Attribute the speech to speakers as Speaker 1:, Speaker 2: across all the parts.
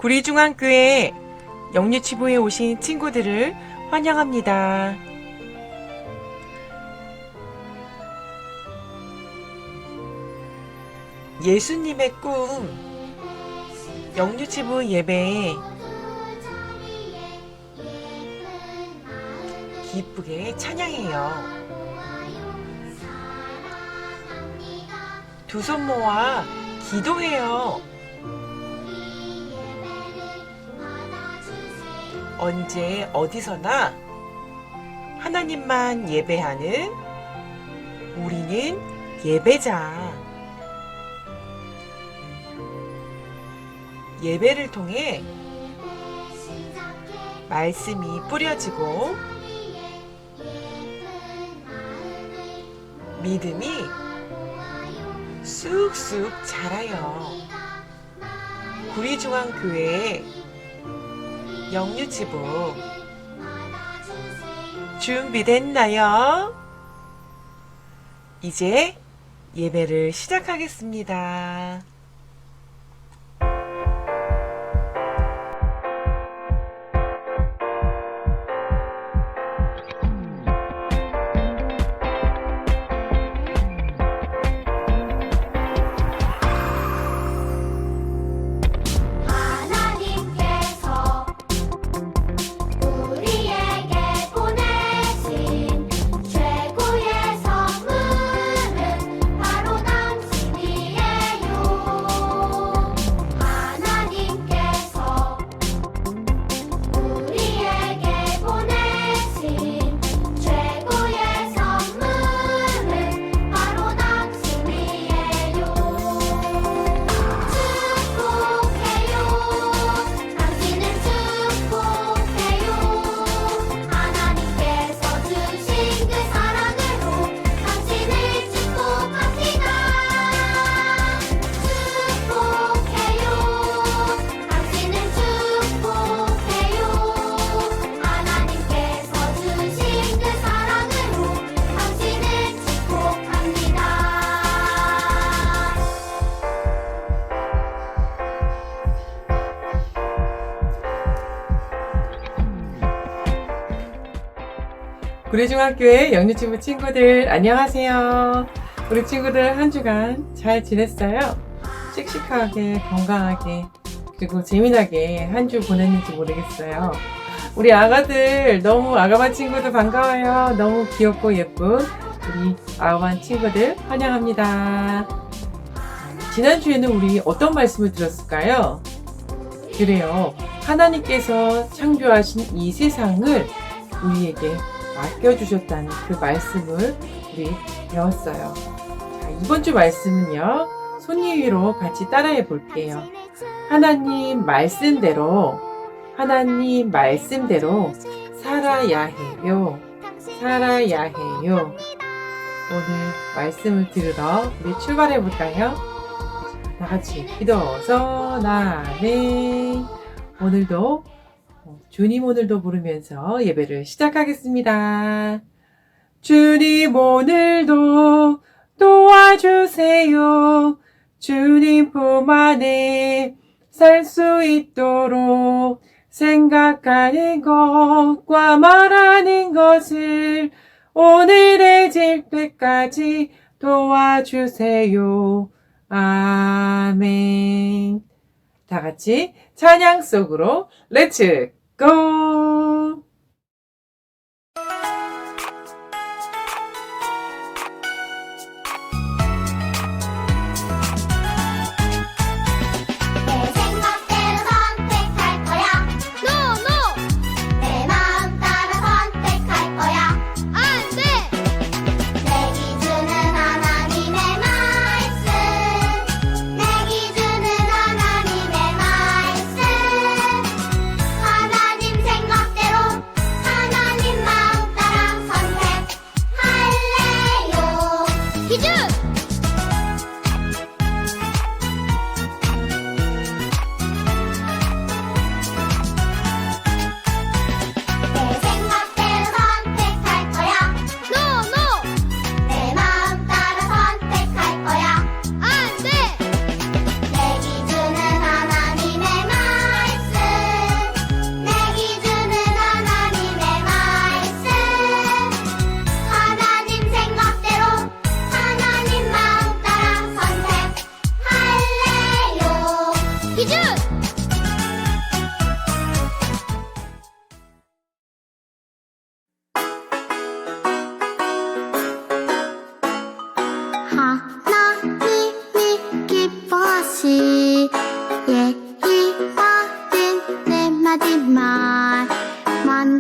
Speaker 1: 구리중앙교회 영유치부에 오신 친구들을 환영합니다. 예수님의 꿈 영유치부 예배에 기쁘게 찬양해요. 두 손 모아 기도해요. 언제 어디서나 하나님만 예배하는 우리는 예배자. 예배를 통해 말씀이 뿌려지고 믿음이 쑥쑥 자라요. 구리중앙교회 영유치부 준비됐나요? 이제 예배를 시작하겠습니다. 구리중학교의 영유치부 친구들 안녕하세요. 우리 친구들 한 주간 잘 지냈어요? 씩씩하게 건강하게 그리고 재미나게 한 주 보냈는지 모르겠어요. 우리 아가들 너무 아가반 친구들 반가워요. 너무 귀엽고 예쁜 우리 아가반 친구들 환영합니다. 지난주에는 우리 어떤 말씀을 들었을까요? 그래요. 하나님께서 창조하신 이 세상을 우리에게 맡겨주셨다는 그 말씀을 우리 배웠어요. 자, 이번 주 말씀은요. 손 위로 같이 따라해 볼게요. 하나님 말씀대로 살아야 해요. 살아야 해요. 오늘 말씀을 들으러 우리 출발해 볼까요? 다 같이 기도서 나네. 오늘도 주님 오늘도 부르면서 예배를 시작하겠습니다. 주님 오늘도 도와주세요. 주님 품 안에 살 수 있도록 생각하는 것과 말하는 것을 오늘의 때까지 도와주세요. 아멘. 다 같이 찬양 속으로 렛츠 고!
Speaker 2: 생각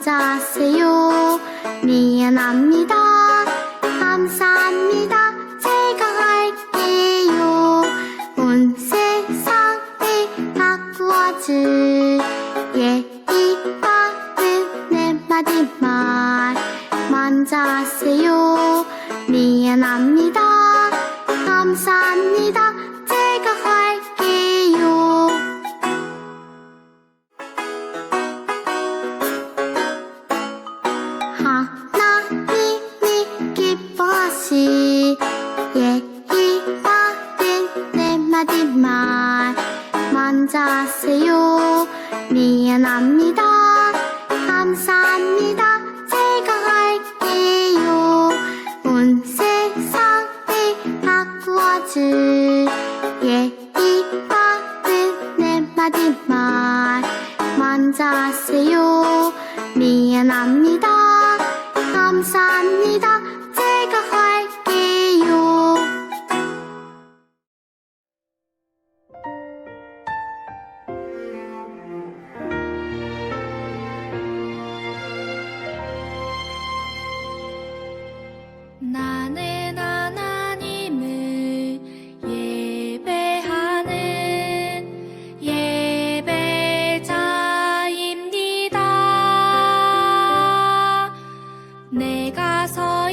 Speaker 2: 만졌어요. 미안합니다. 감사합니다. 제가 할게요. 온 세상을 바꾸어줄 예의바른 내 마지막 만졌어요. 미안합니다. 감사합니다. 제가 할게요. 하나님이 기뻐하시 예의바른 내 마지막 만졌어요. 미안합니다. 감사합니다. 제가 할게요. 온 세상을 바꾸어줄 예의바른 내 마지막 만졌어요. 미안합니다. 감사합니다. 제가 할게요. 나는 하나님을 예배하는 예배자입니다. 내가 서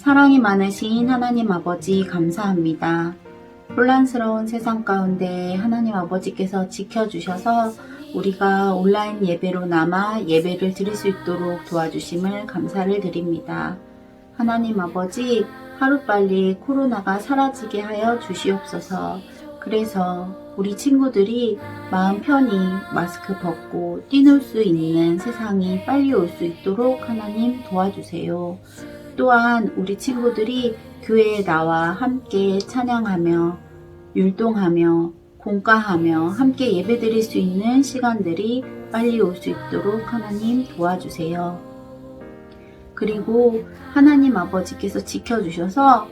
Speaker 3: 사랑이 많으신 하나님 아버지 감사합니다. 혼란스러운 세상 가운데 하나님 아버지께서 지켜주셔서 우리가 온라인 예배로 남아 예배를 드릴 수 있도록 도와주심을 감사를 드립니다. 하나님 아버지, 하루빨리 코로나가 사라지게 하여 주시옵소서. 그래서 우리 친구들이 마음 편히 마스크 벗고 뛰놀 수 있는 세상이 빨리 올 수 있도록 하나님 도와주세요. 또한 우리 친구들이 교회에 나와 함께 찬양하며 율동하며 공가하며 함께 예배드릴 수 있는 시간들이 빨리 올 수 있도록 하나님 도와주세요. 그리고 하나님 아버지께서 지켜주셔서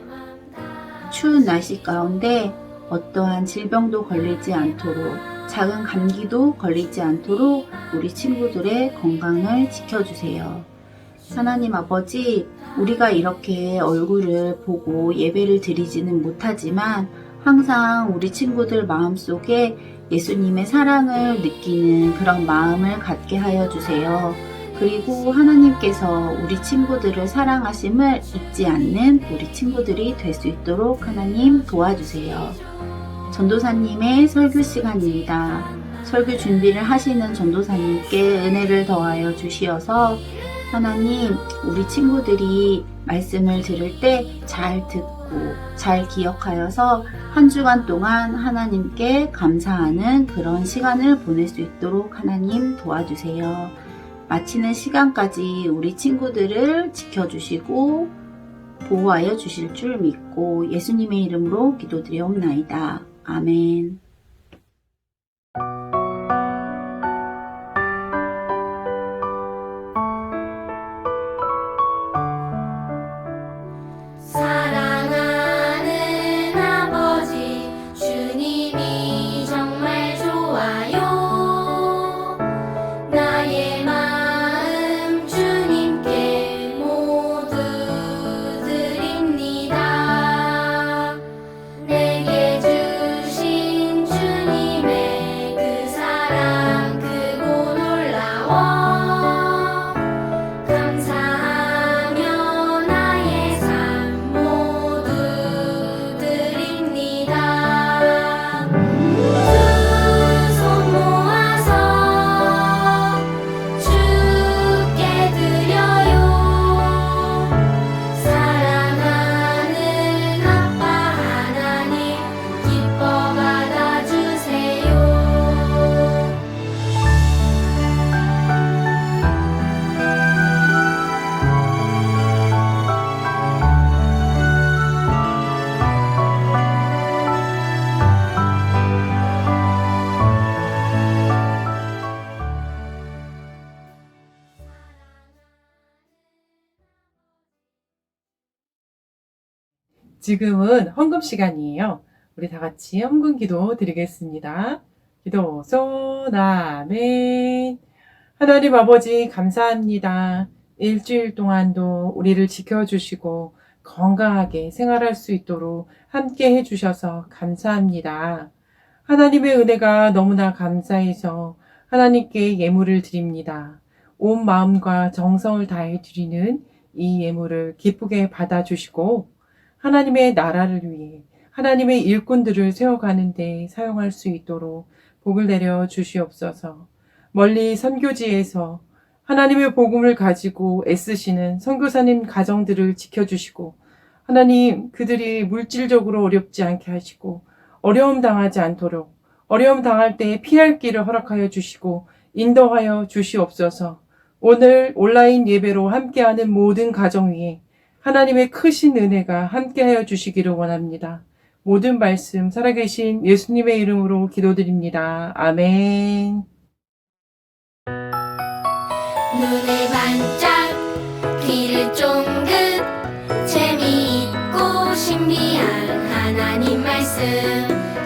Speaker 3: 추운 날씨 가운데 어떠한 질병도 걸리지 않도록, 작은 감기도 걸리지 않도록 우리 친구들의 건강을 지켜주세요. 하나님 아버지, 우리가 이렇게 얼굴을 보고 예배를 드리지는 못하지만 항상 우리 친구들 마음속에 예수님의 사랑을 느끼는 그런 마음을 갖게 하여 주세요. 그리고 하나님께서 우리 친구들을 사랑하심을 잊지 않는 우리 친구들이 될 수 있도록 하나님 도와주세요. 전도사님의 설교 시간입니다. 설교 준비를 하시는 전도사님께 은혜를 더하여 주시어서 하나님, 우리 친구들이 말씀을 들을 때 잘 듣고 잘 기억하여서 한 주간 동안 하나님께 감사하는 그런 시간을 보낼 수 있도록 하나님 도와주세요. 마치는 시간까지 우리 친구들을 지켜주시고 보호하여 주실 줄 믿고 예수님의 이름으로 기도드리옵나이다. 아멘.
Speaker 2: 사랑하는 아버지 주님이 정말 좋아요. 나의 마음 주님께 모두 드립니다. 내게 주신 주님의 그 사랑 크고 놀라워. 감사하며 나의 삶 모두 드립니다. 두 손 모아서 주께 드려요. 사랑하는 아빠 하나님 기뻐 받아주세요.
Speaker 1: 지금은 헌금 시간이에요. 우리 다 같이 헌금 기도 드리겠습니다. 기도 손 아멘. 하나님 아버지 감사합니다. 일주일 동안도 우리를 지켜주시고 건강하게 생활할 수 있도록 함께 해주셔서 감사합니다. 하나님의 은혜가 너무나 감사해서 하나님께 예물을 드립니다. 온 마음과 정성을 다해 드리는 이 예물을 기쁘게 받아주시고 하나님의 나라를 위해 하나님의 일꾼들을 세워가는 데 사용할 수 있도록 복을 내려 주시옵소서. 멀리 선교지에서 하나님의 복음을 가지고 애쓰시는 선교사님 가정들을 지켜주시고 하나님 그들이 물질적으로 어렵지 않게 하시고 어려움 당하지 않도록 어려움 당할 때 피할 길을 허락하여 주시고 인도하여 주시옵소서. 오늘 온라인 예배로 함께하는 모든 가정 위에 하나님의 크신 은혜가 함께하여 주시기를 원합니다. 모든 말씀 살아계신 예수님의 이름으로 기도드립니다. 아멘.
Speaker 2: 눈을 반짝 귀를 쫑긋 재미있고 신비한 하나님 말씀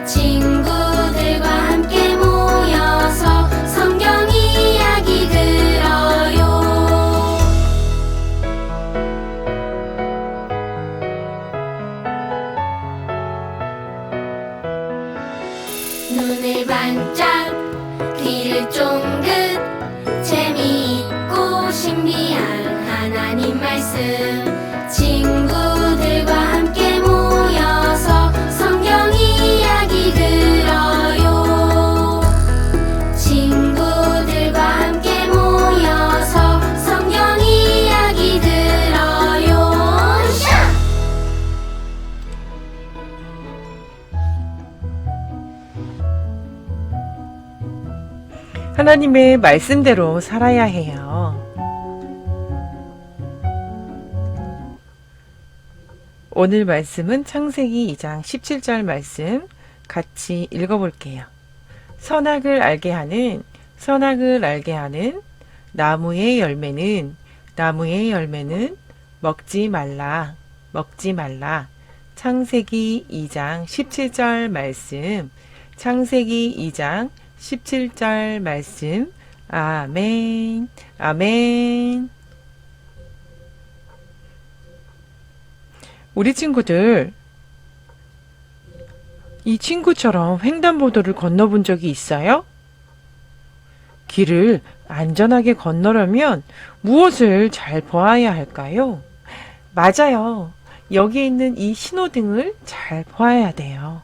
Speaker 2: 친구들과 함께 모여서 성경 이야기 들어요. 눈을 반짝 귀를 쫑긋 재미있고 신비한 하나님 말씀 친구
Speaker 1: 하나님의 말씀대로 살아야 해요. 오늘 말씀은 창세기 2장 17절 말씀 같이 읽어볼게요. 선악을 알게 하는 나무의 열매는 먹지 말라. 창세기 2장 17절 말씀, 창세기 2장 17절 말씀. 아멘, 아멘. 우리 친구들, 이 친구처럼 횡단보도를 건너본 적이 있어요? 길을 안전하게 건너려면 무엇을 잘 보아야 할까요? 맞아요. 여기 있는 이 신호등을 잘 보아야 돼요.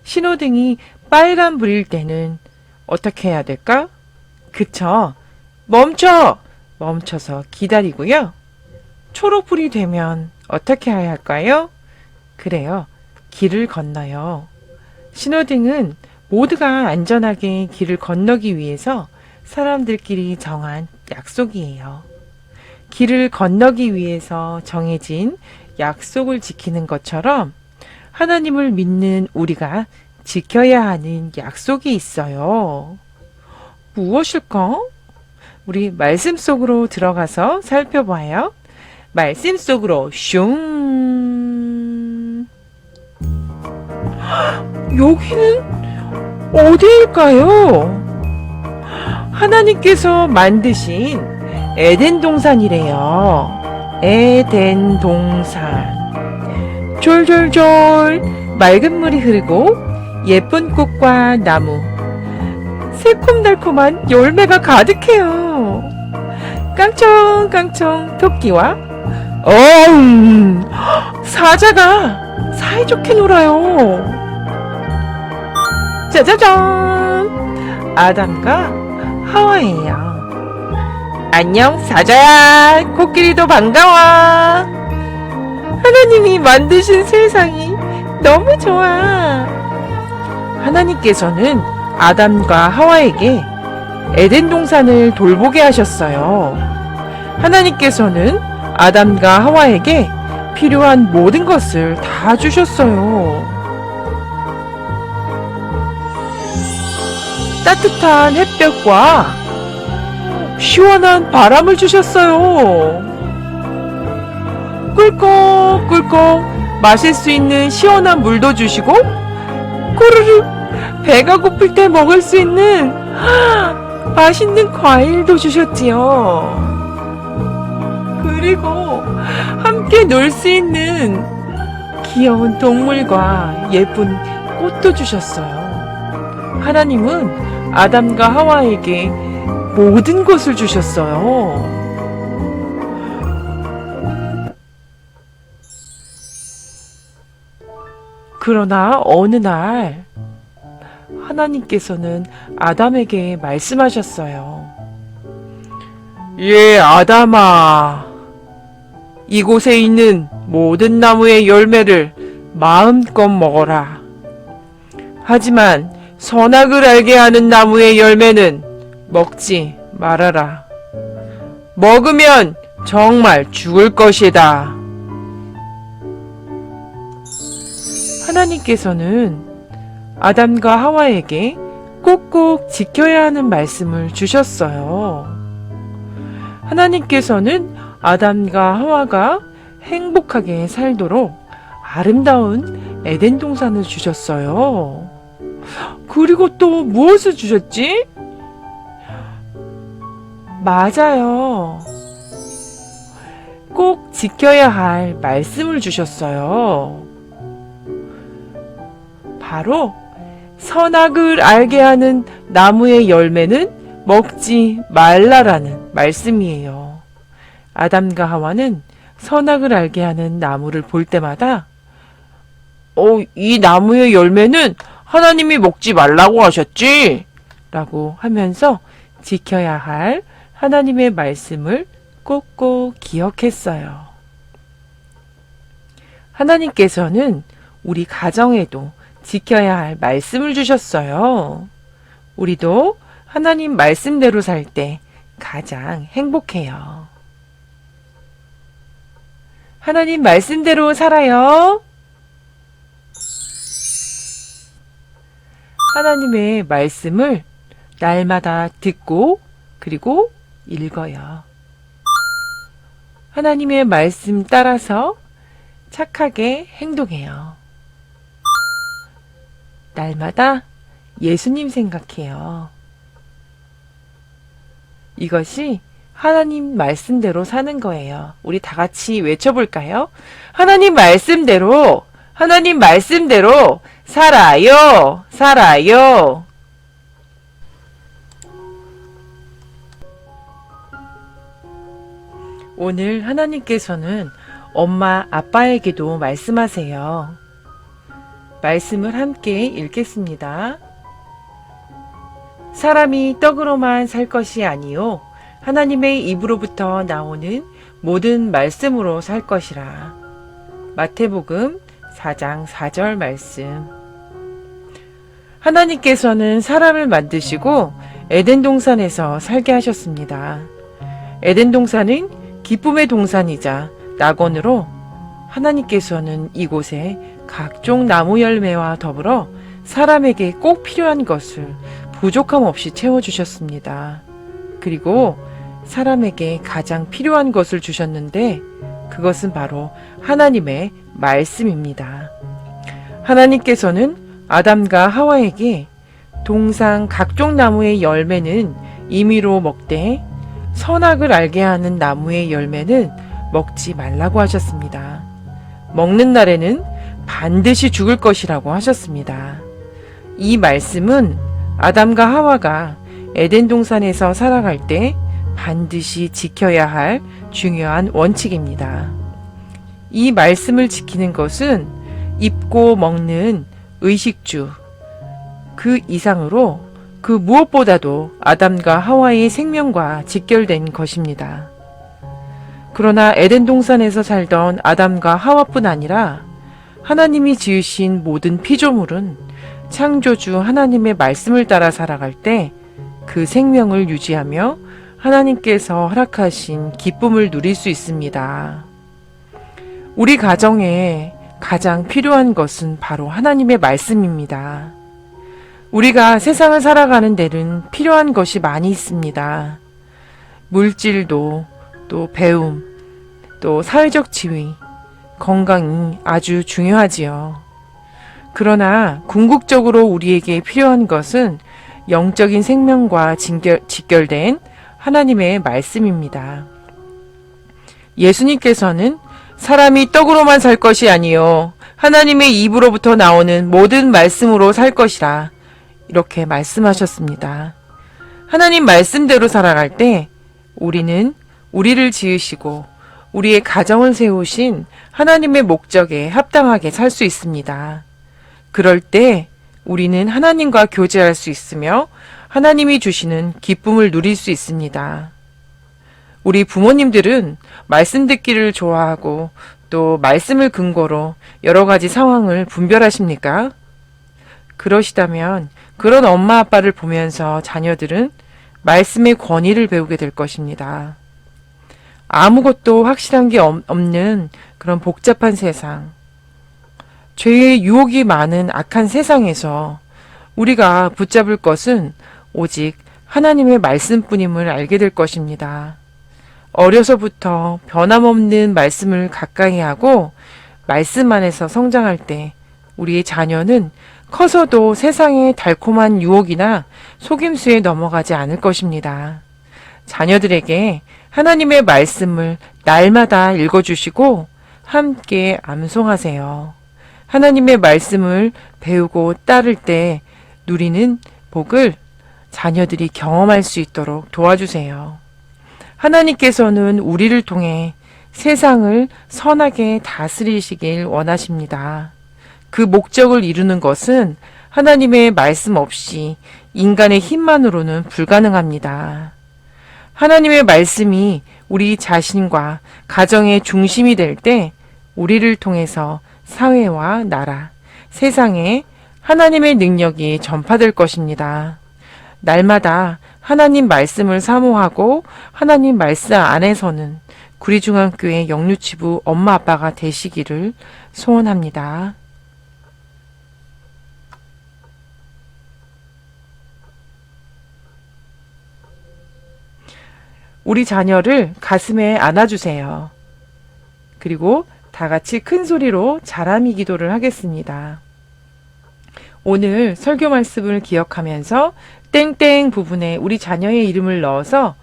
Speaker 1: 신호등이 빨간불일 때는 어떻게 해야 될까? 그쵸? 멈춰서 기다리고요. 초록불이 되면 어떻게 해야 할까요? 그래요. 길을 건너요. 신호등은 모두가 안전하게 길을 건너기 위해서 사람들끼리 정한 약속이에요. 길을 건너기 위해서 정해진 약속을 지키는 것처럼 하나님을 믿는 우리가 지켜야 하는 약속이 있어요. 무엇일까? 우리 말씀 속으로 들어가서 살펴봐요. 말씀 속으로 슝. 여기는 어디일까요? 하나님께서 만드신 에덴 동산이래요. 에덴 동산. 졸졸졸 맑은 물이 흐르고 예쁜 꽃과 나무, 새콤달콤한 열매가 가득해요. 깡총깡총 토끼와 사자가 사이좋게 놀아요. 짜자잔! 아담과 하와예요. 안녕 사자야, 코끼리도 반가워. 하나님이 만드신 세상이 너무 좋아. 하나님께서는 아담과 하와에게 에덴 동산을 돌보게 하셨어요. 하나님께서는 아담과 하와에게 필요한 모든 것을 다 주셨어요. 따뜻한 햇볕과 시원한 바람을 주셨어요. 꿀꺽꿀꺽 마실 수 있는 시원한 물도 주시고, 꼬르르 배가 고플 때 먹을 수 있는 맛있는 과일도 주셨지요. 그리고 함께 놀 수 있는 귀여운 동물과 예쁜 꽃도 주셨어요. 하나님은 아담과 하와에게 모든 것을 주셨어요. 그러나 어느 날 하나님께서는 아담에게 말씀하셨어요. 예, 아담아. 이곳에 있는 모든 나무의 열매를 마음껏 먹어라. 하지만 선악을 알게 하는 나무의 열매는 먹지 말아라. 먹으면 정말 죽을 것이다. 하나님께서는 아담과 하와에게 꼭꼭 지켜야 하는 말씀을 주셨어요. 하나님께서는 아담과 하와가 행복하게 살도록 아름다운 에덴 동산을 주셨어요. 그리고 또 무엇을 주셨지? 맞아요. 꼭 지켜야 할 말씀을 주셨어요. 바로 선악을 알게 하는 나무의 열매는 먹지 말라라는 말씀이에요. 아담과 하와는 선악을 알게 하는 나무를 볼 때마다 이 나무의 열매는 하나님이 먹지 말라고 하셨지? 라고 하면서 지켜야 할 하나님의 말씀을 꼭꼭 기억했어요. 하나님께서는 우리 가정에도 지켜야 할 말씀을 주셨어요. 우리도 하나님 말씀대로 살 때 가장 행복해요. 하나님 말씀대로 살아요. 하나님의 말씀을 날마다 듣고 그리고 읽어요. 하나님의 말씀 따라서 착하게 행동해요. 날마다 예수님 생각해요. 이것이 하나님 말씀대로 사는 거예요. 우리 다 같이 외쳐볼까요? 하나님 말씀대로, 하나님 말씀대로 살아요, 살아요. 오늘 하나님께서는 엄마, 아빠에게도 말씀하세요. 말씀을 함께 읽겠습니다. 사람이 떡으로만 살 것이 아니요 하나님의 입으로부터 나오는 모든 말씀으로 살 것이라. 마태복음 4장 4절 말씀. 하나님께서는 사람을 만드시고 에덴 동산에서 살게 하셨습니다. 에덴 동산은 기쁨의 동산이자 낙원으로 하나님께서는 이곳에 각종 나무 열매와 더불어 사람에게 꼭 필요한 것을 부족함 없이 채워주셨습니다. 그리고 사람에게 가장 필요한 것을 주셨는데 그것은 바로 하나님의 말씀입니다. 하나님께서는 아담과 하와에게 동산 각종 나무의 열매는 임의로 먹되 선악을 알게 하는 나무의 열매는 먹지 말라고 하셨습니다. 먹는 날에는 반드시 죽을 것이라고 하셨습니다. 이 말씀은 아담과 하와가 에덴 동산에서 살아갈 때 반드시 지켜야 할 중요한 원칙입니다. 이 말씀을 지키는 것은 입고 먹는 의식주 그 이상으로 그 무엇보다도 아담과 하와의 생명과 직결된 것입니다. 그러나 에덴 동산에서 살던 아담과 하와뿐 아니라 하나님이 지으신 모든 피조물은 창조주 하나님의 말씀을 따라 살아갈 때 그 생명을 유지하며 하나님께서 허락하신 기쁨을 누릴 수 있습니다. 우리 가정에 가장 필요한 것은 바로 하나님의 말씀입니다. 우리가 세상을 살아가는 데는 필요한 것이 많이 있습니다. 물질도, 또 배움, 또 사회적 지위, 건강이 아주 중요하지요. 그러나 궁극적으로 우리에게 필요한 것은 영적인 생명과 직결된 하나님의 말씀입니다. 예수님께서는 사람이 떡으로만 살 것이 아니요 하나님의 입으로부터 나오는 모든 말씀으로 살 것이라 이렇게 말씀하셨습니다. 하나님 말씀대로 살아갈 때 우리는 우리를 지으시고 우리의 가정을 세우신 하나님의 목적에 합당하게 살 수 있습니다. 그럴 때 우리는 하나님과 교제할 수 있으며 하나님이 주시는 기쁨을 누릴 수 있습니다. 우리 부모님들은 말씀 듣기를 좋아하고 또 말씀을 근거로 여러 가지 상황을 분별하십니까? 그러시다면 그런 엄마 아빠를 보면서 자녀들은 말씀의 권위를 배우게 될 것입니다. 아무것도 확실한 게 없는 그런 복잡한 세상, 죄의 유혹이 많은 악한 세상에서 우리가 붙잡을 것은 오직 하나님의 말씀뿐임을 알게 될 것입니다. 어려서부터 변함없는 말씀을 가까이 하고 말씀 안에서 성장할 때 우리의 자녀는 커서도 세상의 달콤한 유혹이나 속임수에 넘어가지 않을 것입니다. 자녀들에게 하나님의 말씀을 날마다 읽어주시고 함께 암송하세요. 하나님의 말씀을 배우고 따를 때 누리는 복을 자녀들이 경험할 수 있도록 도와주세요. 하나님께서는 우리를 통해 세상을 선하게 다스리시길 원하십니다. 그 목적을 이루는 것은 하나님의 말씀 없이 인간의 힘만으로는 불가능합니다. 하나님의 말씀이 우리 자신과 가정의 중심이 될 때 우리를 통해서 사회와 나라, 세상에 하나님의 능력이 전파될 것입니다. 날마다 하나님 말씀을 사모하고 하나님 말씀 안에서는 구리중앙교회 영유치부 엄마 아빠가 되시기를 소원합니다. 우리 자녀를 가슴에 안아주세요. 그리고 다 같이 큰 소리로 자람이 기도를 하겠습니다. 오늘 설교 말씀을 기억하면서 땡땡 부분에 우리 자녀의 이름을 넣어서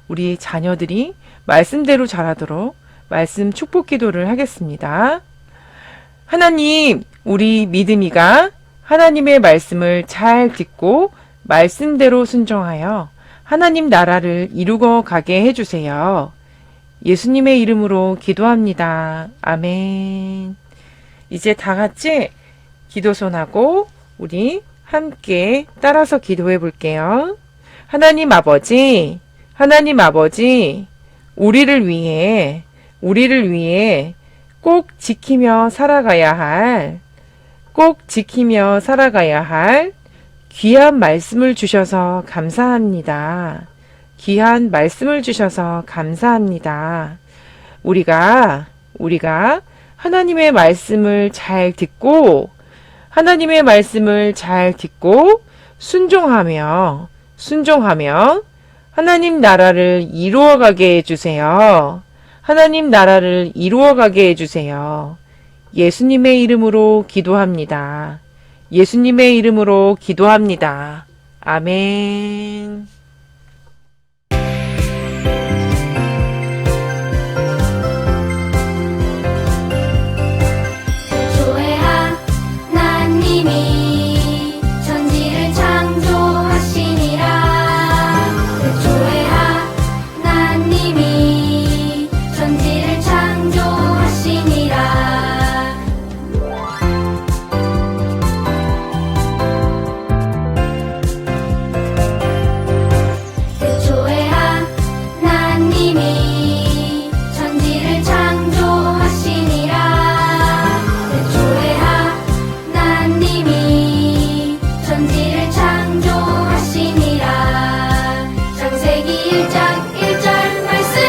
Speaker 1: 우리 자녀들이 말씀대로 자라도록 말씀 축복 기도를 하겠습니다. 하나님, 우리 믿음이가 하나님의 말씀을 잘 듣고 말씀대로 순종하여 하나님 나라를 이루어 가게 해주세요. 예수님의 이름으로 기도합니다. 아멘. 이제 다 같이 기도손하고 우리 함께 따라서 기도해 볼게요. 하나님 아버지, 하나님 아버지, 우리를 위해 꼭 지키며 살아가야 할 귀한 말씀을 주셔서 감사합니다. 귀한 말씀을 주셔서 감사합니다. 우리가 하나님의 말씀을 잘 듣고 순종하며 하나님 나라를 이루어가게 해주세요. 하나님 나라를 이루어가게 해주세요. 예수님의 이름으로 기도합니다. 예수님의 이름으로 기도합니다. 아멘.
Speaker 2: 조회 하나님이 천지를 창조하시니라. 조회 하나님이 천지를 창조하시니라. 조회 하나님이 천지를 창조하시니라. 조회 하나님이 천지를 창조하시니라. 창세기 1장 1절 말씀.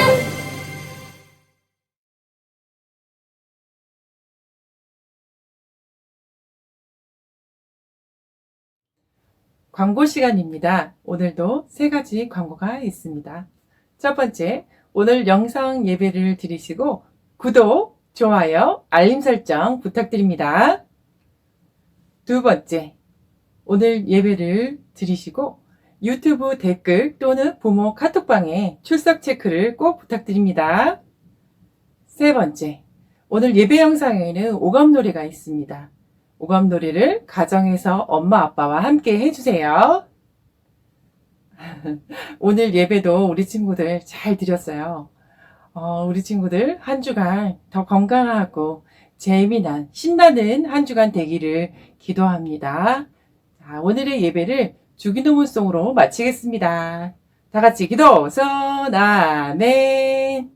Speaker 1: 광고 시간입니다. 오늘도 3가지 광고가 있습니다. 첫 번째, 오늘 영상 예배를 드리시고 구독, 좋아요, 알림 설정 부탁드립니다. 두 번째, 오늘 예배를 드리시고 유튜브 댓글 또는 부모 카톡방에 출석 체크를 꼭 부탁드립니다. 세 번째, 오늘 예배 영상에는 오감놀이가 있습니다. 오감놀이를 가정에서 엄마 아빠와 함께 해주세요. 오늘 예배도 우리 친구들 잘 드렸어요. 우리 친구들 한 주간 더 건강하고 재미난 신나는 한 주간 되기를 기도합니다. 자, 오늘의 예배를 주기도문송으로 마치겠습니다. 다 같이 기도, 선, 아멘.